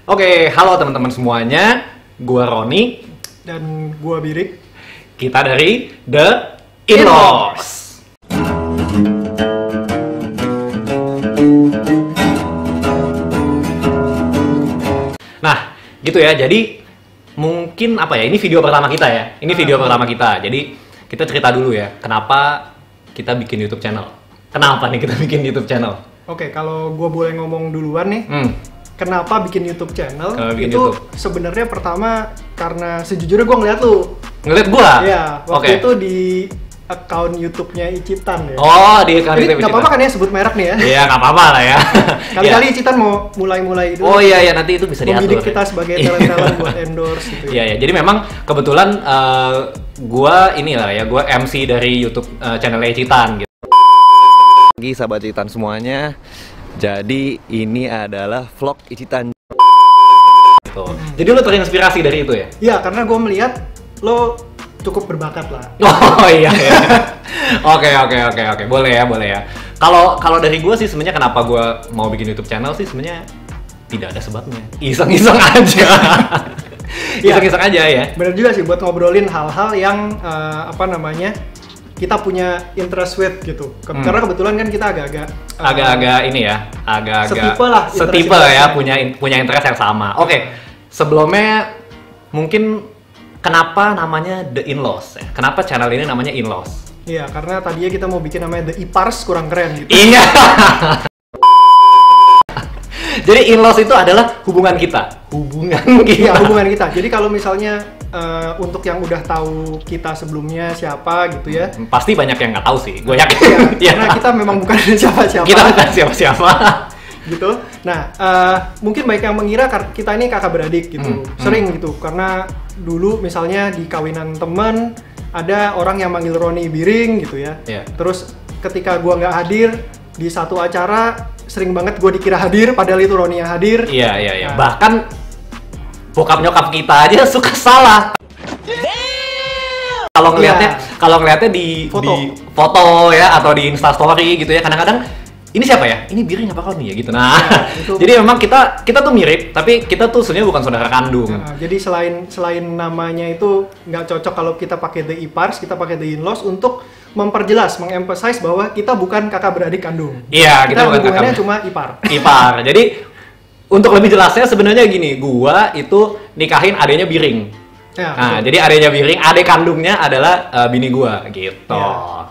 Oke, halo teman-teman semuanya. Gua Roni dan gua Birik. Kita dari The In-Laws. Nah, gitu ya. Jadi mungkin apa ya? Ini video pertama kita ya. Ini video pertama kita. Jadi kita cerita dulu ya. Kenapa kita bikin YouTube channel? Kenapa nih kita bikin YouTube channel? Oke, kalau gua boleh ngomong duluan nih. Kenapa bikin YouTube channel? Itu sebenarnya pertama karena sejujurnya gue ngeliat lu. Ngeliat gua? Iya, waktu itu di account YouTube-nya Icitan ya. Oh, di account YouTube Icitan. Nggak apa-apa kan ya sebut merek nih ya? Iya, nggak apa-apa lah ya. Kali-kali Icitan mau mulai-mulai itu. Oh iya, nanti itu bisa diatur. Membidik kita sebagai talent-talent buat endorse gitu. Iya, jadi memang kebetulan gua inilah ya, gua MC dari YouTube channel Icitan gitu. Lagi sahabat Icitan semuanya. Jadi ini adalah vlog Icitan. Gitu. Jadi lo terinspirasi dari itu ya? Iya, karena gue melihat lo cukup berbakat lah. Oh iya. Oke. Boleh ya. Kalau dari gue sih sebenarnya kenapa gue mau bikin YouTube channel sih sebenarnya tidak ada sebabnya. Iseng-iseng aja. Iseng-iseng aja ya. Bener juga sih buat ngobrolin hal-hal yang kita punya interest with gitu. Karena kebetulan kan kita agak-agak ini ya, agak-agak setipe ya, punya interest yang sama. Oke. Sebelumnya mungkin kenapa namanya The In-Laws ya? Kenapa channel ini namanya In-Laws? Iya, karena tadinya kita mau bikin namanya The Ipars, kurang keren gitu. Iya. Jadi In-Laws itu adalah hubungan kita. Iya, hubungan kita. Jadi kalau misalnya untuk yang udah tahu kita sebelumnya siapa gitu ya, pasti banyak yang nggak tahu sih, gue yakin. Ya, karena kita memang bukan siapa-siapa. Kita bukan siapa-siapa. Gitu. Nah, mungkin banyak yang mengira kita ini kakak beradik gitu. Sering gitu, karena dulu misalnya di kawinan temen ada orang yang manggil Roni Biring gitu ya. Terus ketika gua nggak hadir di satu acara, sering banget gue dikira hadir padahal itu Roni yang hadir. Iya. Nah, bahkan bokap nyokap kita aja suka salah. Kalau ngelihatnya di foto ya atau di Instastory gitu ya, kadang-kadang ini siapa ya? Ini Biring apa Roni ya gitu. Nah, jadi memang kita tuh mirip, tapi kita tuh sebenarnya bukan saudara kandung. Jadi selain namanya itu nggak cocok kalau kita pakai The Ipars, kita pakai The In-Laws untuk memperjelas, mengemphasize bahwa kita bukan kakak beradik kandung. Iya, kita bukan hubungannya cuma ipar. Jadi untuk lebih jelasnya sebenarnya gini, gua itu nikahin adeknya Biring. Ya, nah, jadi adeknya Biring, adek kandungnya adalah bini gua gitu. Ya.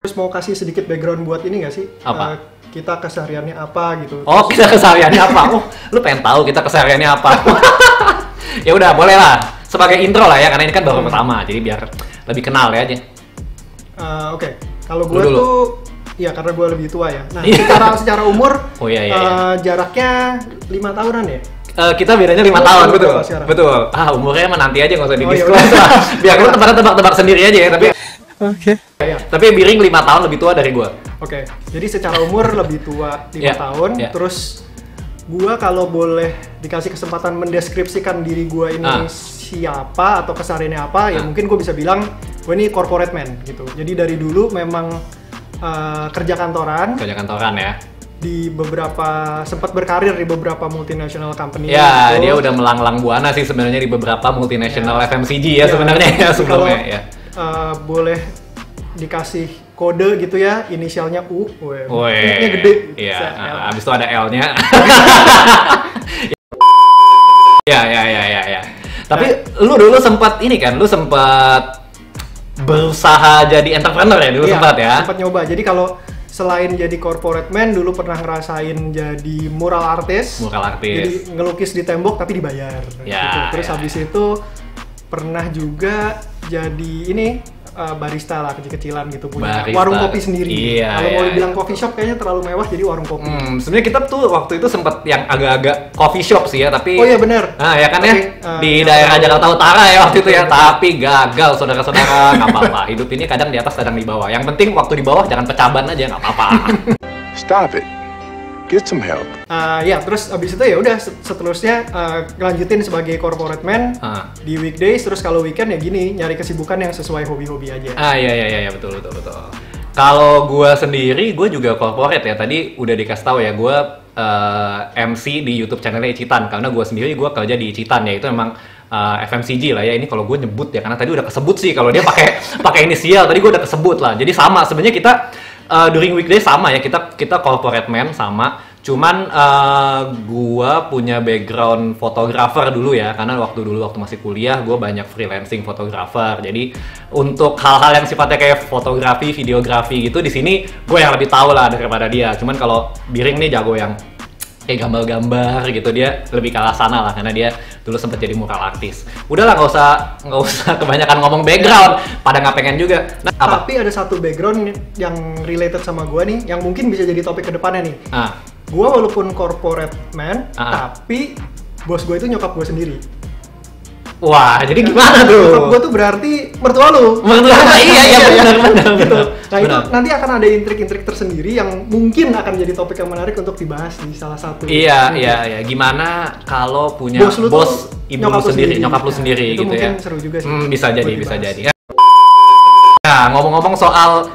Terus mau kasih sedikit background buat ini nggak sih? Apa? Kita kesehariannya apa gitu. Oh, kita kesehariannya apa? Oh, lu pengen tahu kita kesehariannya apa? Ya udah, boleh lah. Sebagai intro lah ya, karena ini kan baru pertama, jadi biar lebih kenal ya aja. Oke. Kalau gue tuh, ya karena gue lebih tua ya. Nah, secara umur, jaraknya 5 tahunan ya. Kita bedanya 5 tahun, betul. Umurnya mah nanti aja, nggak usah di-disclose lah. Biar lu tebak-tebak sendiri aja ya, tapi. Oke. Tapi Biring 5 tahun lebih tua dari gue. Oke. Jadi secara umur lebih tua 5 tahun. Terus gue kalau boleh dikasih kesempatan mendeskripsikan diri gue ini siapa atau kesehariannya apa, ya mungkin gue bisa bilang gue ini corporate man gitu. Jadi dari dulu memang kerja kantoran ya. Di sempat berkarir di beberapa multinational company. Ya, gitu. Dia udah melanglang buana sih sebenarnya di beberapa multinational FMCG ya sebenarnya ya sebelumnya ya. Boleh dikasih kode gitu ya, inisialnya U, U-nya gede. Iya, abis itu ada L-nya. Ya. Tapi lu dulu sempat berusaha jadi entrepreneur ya dulu sempat ya? Sempat nyoba. Jadi kalau selain jadi corporate man, dulu pernah ngerasain jadi mural artist. Jadi ngelukis di tembok tapi dibayar. Gitu. Terus habis itu pernah juga jadi barista lah, kecil-kecilan gitu, punya warung kopi sendiri. Kalau mau dibilang coffee shop kayaknya terlalu mewah, jadi warung kopi. Sebenarnya kita tuh waktu itu sempat yang agak-agak coffee shop sih ya, tapi. Oh iya benar. Nah ya kan ya, di daerah Jakarta Utara ya waktu itu ya, tapi gagal saudara-saudara. Nggak apa-apa, hidup ini kadang di atas kadang di bawah. Yang penting waktu di bawah jangan pecaban aja, nggak apa-apa. Stop it. Get some help. Terus abis itu ya udah seterusnya lanjutin sebagai corporate man di weekdays, terus kalau weekend ya gini, nyari kesibukan yang sesuai hobi-hobi aja. Iya betul. Kalau gue sendiri, gue juga corporate ya. Tadi udah dikasih tahu ya, gue MC di YouTube channelnya Icitan, karena gue sendiri gue kerja di Icitan ya, itu memang FMCG lah ya. Ini kalau gue nyebut ya, karena tadi udah kesebut sih kalau dia pakai inisial, tadi gue udah kesebut lah. Jadi sama sebenarnya kita during weekday sama ya, kita corporate man sama. Cuman gua punya background fotografer dulu ya, karena waktu masih kuliah gua banyak freelancing fotografer. Jadi untuk hal-hal yang sifatnya kayak fotografi, videografi gitu, di sini gue yang lebih tahu lah daripada dia. Cuman kalau Biring nih jago yang kayak gambar-gambar gitu, dia lebih kalah sana lah, karena dia dulu sempat jadi mural artis. Udahlah, nggak usah kebanyakan ngomong background, pada nggak pengen juga. Nah, apa? Tapi ada satu background yang related sama gua nih, yang mungkin bisa jadi topik kedepannya nih. Gua walaupun corporate man, tapi bos gua itu nyokap gua sendiri. Wah, jadi gimana tuh? Nyokap gua tuh berarti mertua lu. Iya, benar. Gitu. Nah, itu nanti akan ada intrik-intrik tersendiri yang mungkin akan jadi topik yang menarik untuk dibahas di salah satu. Iya. Gimana kalau punya bos ibu lu sendiri, nyokap lu sendiri itu gitu mungkin ya? Seru juga sih. Bisa jadi. Nah, ngomong-ngomong soal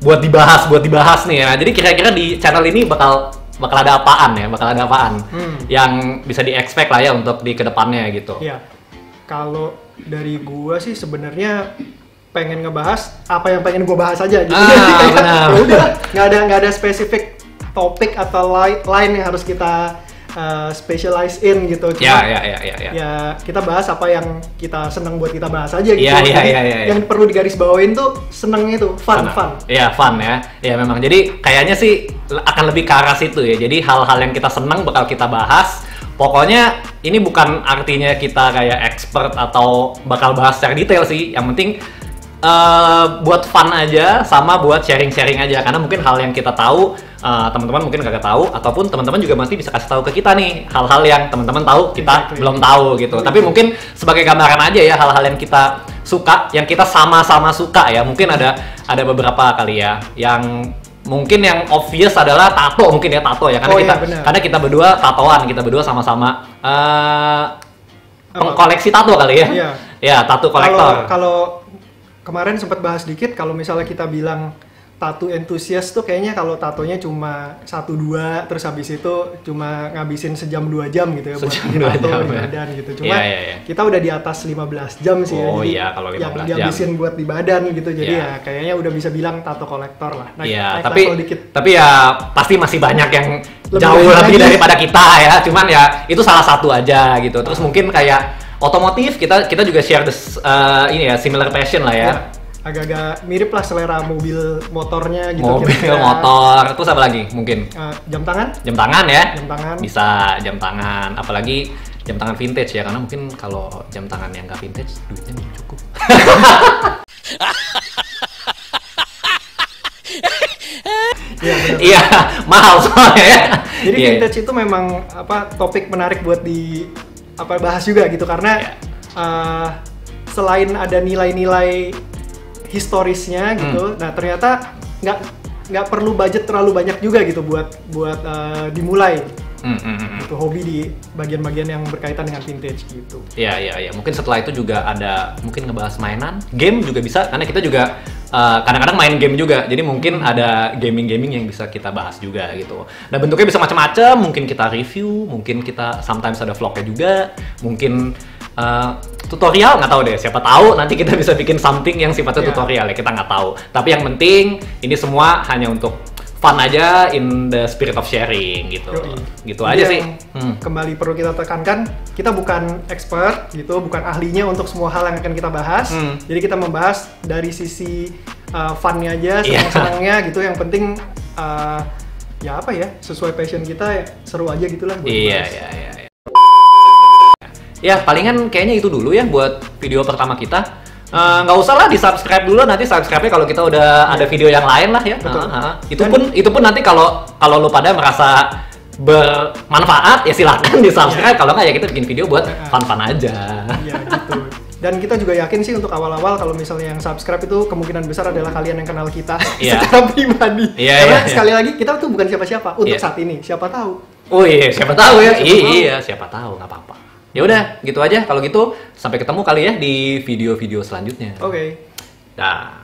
buat dibahas nih ya. Jadi kira-kira di channel ini bakal ada apaan ya? Bakal ada apaan yang bisa di-expect lah ya untuk di kedepannya gitu. Iya. Kalau dari gua sih sebenarnya pengen ngebahas apa yang pengen gua bahas aja gitu. Benar. Ya udah, nggak ada spesifik topik atau line yang harus kita specialize in gitu. Cuma, ya kita bahas apa yang kita seneng buat kita bahas aja gitu. Yang perlu digarisbawain tuh senengnya itu fun. Iya, fun ya. Ya memang. Jadi kayaknya sih akan lebih ke arah situ ya. Jadi hal-hal yang kita seneng bakal kita bahas. Pokoknya ini bukan artinya kita kayak expert atau bakal bahas secara detail sih. Yang penting buat fun aja, sama buat sharing-sharing aja. Karena mungkin hal yang kita tahu teman-teman mungkin kagak tahu, ataupun teman-teman juga nanti bisa kasih tahu ke kita nih hal-hal yang teman-teman tahu kita belum tahu gitu. Tapi mungkin sebagai gambaran aja ya, hal-hal yang kita suka, yang kita sama-sama suka ya. Mungkin ada beberapa kali ya yang mungkin yang obvious adalah tato, mungkin ya tato ya, karena kita berdua tatoan, kita berdua sama-sama pengkoleksi tato kali ya. Iya. Ya, tato kolektor. Kalau kemarin sempat bahas dikit, kalau misalnya kita bilang tato entusias tuh kayaknya kalau tatonya cuma 1-2 terus habis itu cuma ngabisin sejam 2 jam gitu ya buat tato di badan gitu. Cuma kita udah di atas 15 jam sih ya. Kalau 15 yang dihabisin buat di badan gitu. Jadi ya kayaknya udah bisa bilang tato kolektor lah. Tapi ya pasti masih banyak yang jauh lebih daripada kita ya. Cuman ya itu salah satu aja gitu. Terus mungkin kayak otomotif, kita juga share ini ya, similar passion lah ya. Agak-agak mirip lah selera mobil motornya gitu. Motor, terus apa lagi mungkin? Jam tangan? Jam tangan ya? Jam tangan. Bisa jam tangan, apalagi jam tangan vintage ya, karena mungkin kalau jam tangan yang nggak vintage duitnya belum cukup. Iya, mahal soalnya ya. Jadi vintage itu memang topik menarik buat bahas juga gitu, karena selain ada nilai-nilai historisnya gitu, nah ternyata nggak perlu budget terlalu banyak juga gitu buat dimulai gitu, hobi di bagian-bagian yang berkaitan dengan vintage gitu. Iya. Mungkin setelah itu juga ada mungkin ngebahas mainan, game juga bisa, karena kita juga kadang-kadang main game juga. Jadi mungkin ada gaming yang bisa kita bahas juga gitu. Nah, bentuknya bisa macam-macam, mungkin kita review, mungkin kita sometimes ada vlognya juga, mungkin tutorial, nggak tahu deh, siapa tahu nanti kita bisa bikin something yang sifatnya tutorial ya, kita nggak tahu. Tapi yang penting ini semua hanya untuk fun aja, in the spirit of sharing gitu. Gitu aja sih. Kembali perlu kita tekankan, kita bukan expert gitu, bukan ahlinya untuk semua hal yang akan kita bahas. Jadi kita membahas dari sisi funnya aja, senang-senangnya gitu. Yang penting sesuai passion kita, seru aja gitulah buat bahas. Ya, palingan kayaknya itu dulu ya buat video pertama kita. Nggak usah lah di-subscribe dulu, nanti subscribe-nya kalau kita udah ada video yang lain lah ya. Itu pun nanti kalau lu pada merasa bermanfaat ya silakan di-subscribe. Kalau nggak ya kita bikin video buat fun-fun aja. Iya gitu. Dan kita juga yakin sih untuk awal-awal kalau misalnya yang subscribe itu kemungkinan besar adalah kalian yang kenal kita secara pribadi. Karena sekali lagi kita tuh bukan siapa-siapa untuk saat ini. Siapa tahu? Oh iya, siapa tahu ya. Iya, siapa tahu, nggak apa-apa. Ya udah, gitu aja. Kalau gitu, sampai ketemu kali ya di video-video selanjutnya. Oke. Dah.